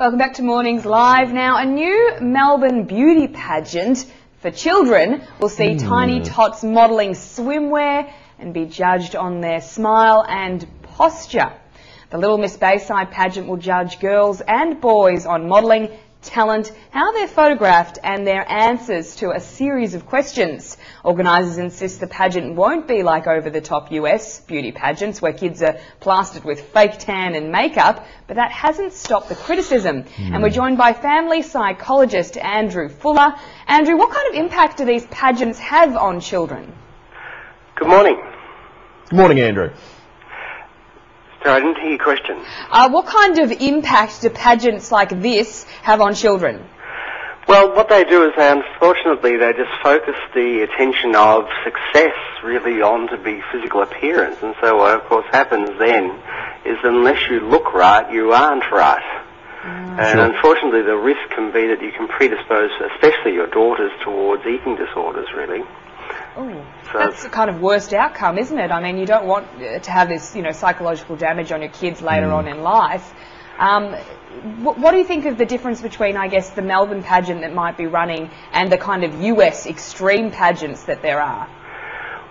Welcome back to Mornings Live. Now, a new Melbourne beauty pageant for children will see tiny tots modelling swimwear and be judged on their smile and posture. The Little Miss Bayside pageant will judge girls and boys on modelling, talent, how they're photographed and their answers to a series of questions. Organisers insist the pageant won't be like over-the-top US beauty pageants where kids are plastered with fake tan and makeup, but that hasn't stopped the criticism. And we're joined by family psychologist Andrew Fuller. Andrew, what kind of impact do these pageants have on children? Good morning. Good morning, Andrew. Sorry, I didn't hear your question. What kind of impact do pageants like this have on children? Well, what they do is unfortunately they just focus the attention of success really on to be physical appearance. And so what of course happens then is unless you look right, you aren't right. And unfortunately the risk can be that you can predispose, especially your daughters, towards eating disorders really. Oh, so that's the kind of worst outcome, isn't it? I mean, you don't want to have this, psychological damage on your kids later on in life. What do you think of the difference between, I guess, the Melbourne pageant that might be running and the kind of US extreme pageants that there are?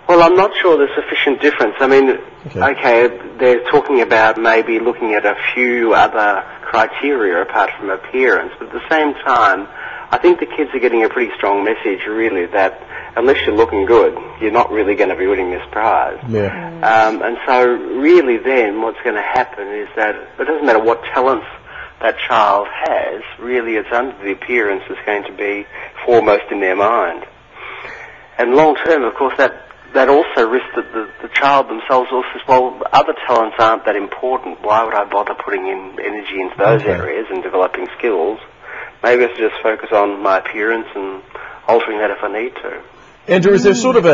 Well, I'm not sure there's sufficient difference. I mean, okay, they're talking about maybe looking at a few other criteria apart from appearance, but at the same time, I think the kids are getting a pretty strong message, really, that unless you're looking good, you're not really going to be winning this prize. And so really then what's going to happen is that it doesn't matter what talents that child has, really it's under the appearance that's going to be foremost in their mind. And long term, of course, that also risks that the child themselves also says, well, other talents aren't that important. Why would I bother putting in energy into those areas and developing skills? Maybe I should just focus on my appearance and altering that if I need to. Andrew, is there sort of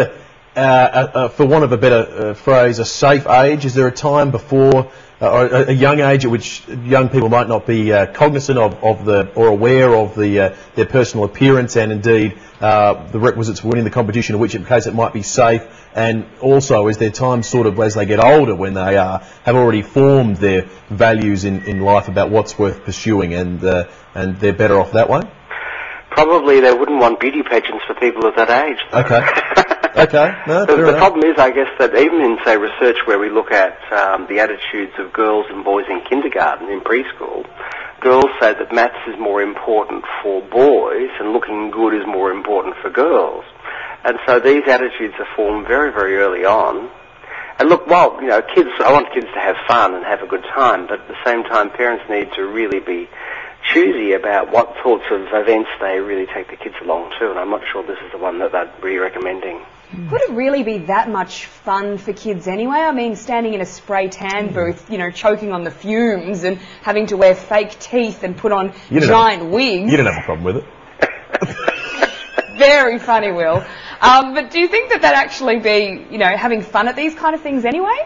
for want of a better phrase, a safe age? Is there a time before, or a young age at which young people might not be cognizant of or aware of their personal appearance and indeed the requisites for winning the competition, in which case it might be safe? And also, is there time sort of as they get older when they have already formed their values in life about what's worth pursuing and they're better off that way? Probably they wouldn't want beauty pageants for people of that age, though. Okay. No, the problem is, I guess, that even in, say, research where we look at the attitudes of girls and boys in kindergarten, in preschool, girls say that maths is more important for boys and looking good is more important for girls. And so these attitudes are formed very, very early on. And look, well, kids, I want kids to have fun and have a good time, but at the same time, parents need to really be choosy about what sorts of events they really take the kids along to, and I'm not sure this is the one that they'd be recommending. Would it really be that much fun for kids anyway? I mean, standing in a spray tan booth, choking on the fumes and having to wear fake teeth and put on giant wigs. You don't have a problem with it. Very funny, Will. But do you think that actually be, having fun at these kind of things anyway?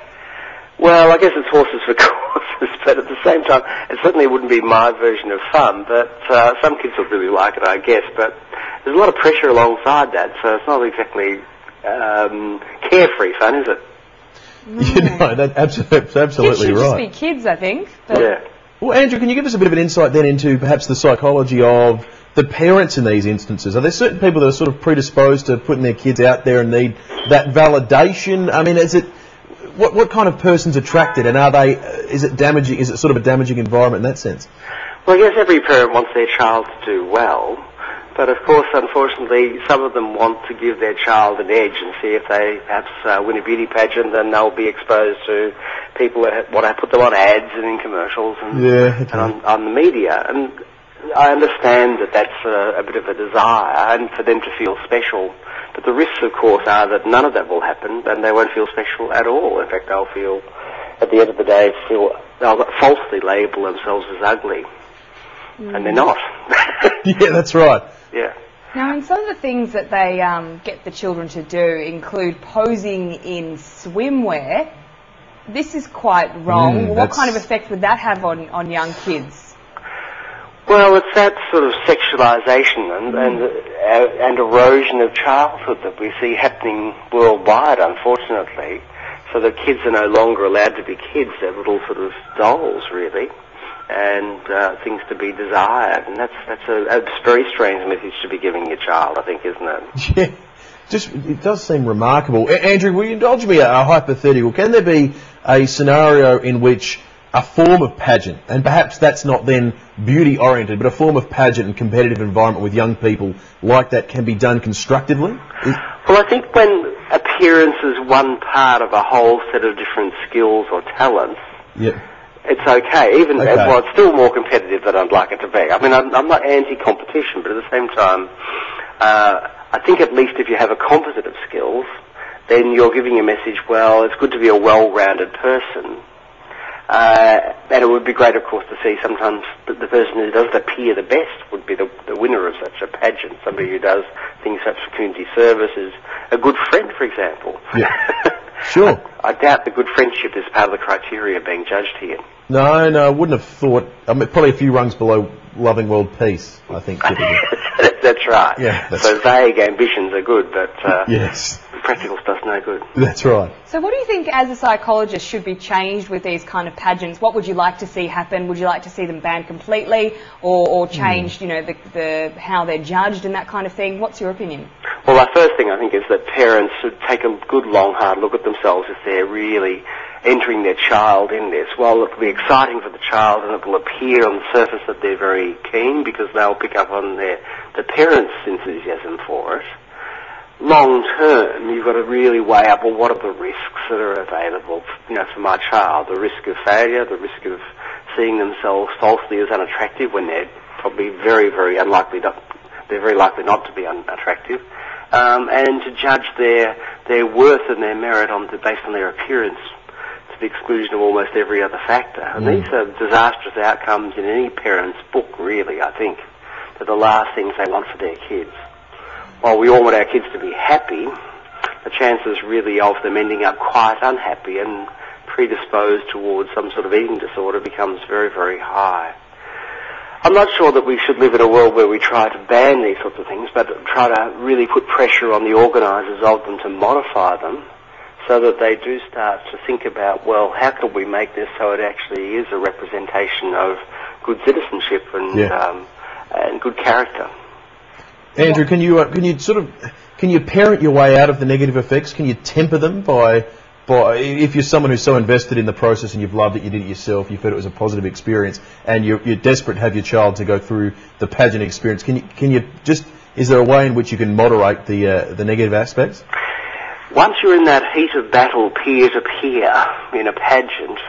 Well, I guess it's horses for courses, but at the same time, it certainly wouldn't be my version of fun, but some kids would really like it, I guess, but there's a lot of pressure alongside that, so it's not exactly carefree fun, is it? That's absolutely kids should right. Just be kids, I think. Yeah. Well, Andrew, can you give us a bit of an insight then into perhaps the psychology of the parents in these instances? Are there certain people that are sort of predisposed to putting their kids out there and need that validation? I mean, what kind of person's attracted, and is it damaging? Is it sort of a damaging environment in that sense? Well, I guess every parent wants their child to do well, but of course, unfortunately, some of them want to give their child an edge and see if they perhaps win a beauty pageant, then they'll be exposed to people that want to put them on ads and in commercials and on the media. And I understand that that's a bit of a desire, and for them to feel special. But the risks, of course, are that none of that will happen, and they won't feel special at all. In fact, they'll feel, at the end of the day, they'll falsely label themselves as ugly. And they're not. Yeah, that's right. Yeah. Now, and some of the things that they get the children to do include posing in swimwear. This is quite wrong. What kind of effect would that have on young kids? Well, it's that sort of sexualisation and erosion of childhood that we see happening worldwide, unfortunately. So that kids are no longer allowed to be kids; they're little sort of dolls, really. and things to be desired. And that's a very strange message to be giving your child, I think, isn't it? Yeah. It does seem remarkable. Andrew, will you indulge me a hypothetical? Can there be a scenario in which a form of pageant, and perhaps that's not then beauty-oriented, but a form of pageant and competitive environment with young people like that can be done constructively? Well, I think when appearance is one part of a whole set of different skills or talents, it's okay. Well, it's still more competitive than I'd like it to be. I mean, I'm not anti-competition, but at the same time, I think at least if you have a composite of skills, then you're giving a message, well, it's good to be a well-rounded person. And it would be great, of course, to see sometimes the person who does appear the best would be the winner of such a pageant. Somebody who does things such as community service is a good friend, for example. Yeah, sure. I doubt the good friendship is part of the criteria being judged here. No, I wouldn't have thought. I mean, probably a few rungs below loving world peace, I think, typically. That's right. Yeah, so vague ambitions are good, but yes, practical stuff's no good. That's right. So what do you think, as a psychologist, should be changed with these kind of pageants? What would you like to see happen? Would you like to see them banned completely, or changed, you know, the how they're judged and that kind of thing? What's your opinion? Well, my first thing I think is that parents should take a good, long, hard look at themselves if they're really entering their child in this. Well, it will be exciting for the child, and it will appear on the surface that they're very keen because they'll pick up on the parents' enthusiasm for it. Long term, you've got to really weigh up, well, what are the risks that are available, you know, for my child? The risk of failure, the risk of seeing themselves falsely as unattractive when they're probably very, very unlikely not. They're very likely not to be unattractive, and to judge their worth and their merit based on their appearance, to the exclusion of almost every other factor. And these are disastrous outcomes in any parent's book, really, I think. They're the last things they want for their kids. While we all want our kids to be happy, the chances really of them ending up quite unhappy and predisposed towards some sort of eating disorder becomes very, very high. I'm not sure that we should live in a world where we try to ban these sorts of things, but try to really put pressure on the organisers of them to modify them so that they do start to think about, well, how can we make this so it actually is a representation of good citizenship and good character. Andrew, can you parent your way out of the negative effects? Can you temper them by if you're someone who's so invested in the process and you've loved it, you did it yourself, you felt it was a positive experience, and you're desperate to have your child to go through the pageant experience, is there a way in which you can moderate the negative aspects? Once you're in that heat of battle peer to peer in a pageant,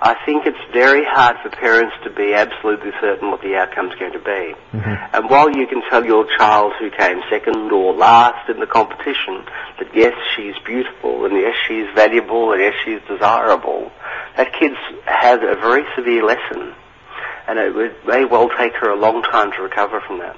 I think it's very hard for parents to be absolutely certain what the outcome's going to be. And while you can tell your child who came second or last in the competition that yes, she's beautiful, and yes, she's valuable, and yes, she's desirable, that kid's had a very severe lesson, and it may well take her a long time to recover from that.